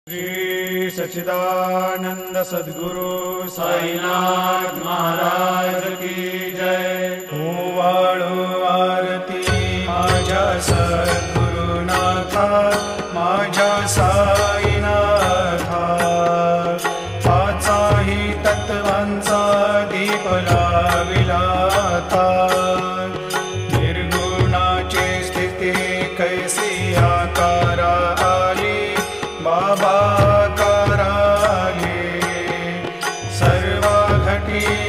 श्री सच्चिदानंद सद्गुरु साईनाथ महाराज की जय। ओवाळो आरती माझ्या सद्गुरुनाथा, माझ्या साईनाथा, पाचाही तत्वांचा दीप लाविला आता। निर्गुणाची स्थिती कैसी आकारा आली, बाबा कराले सर्व घटी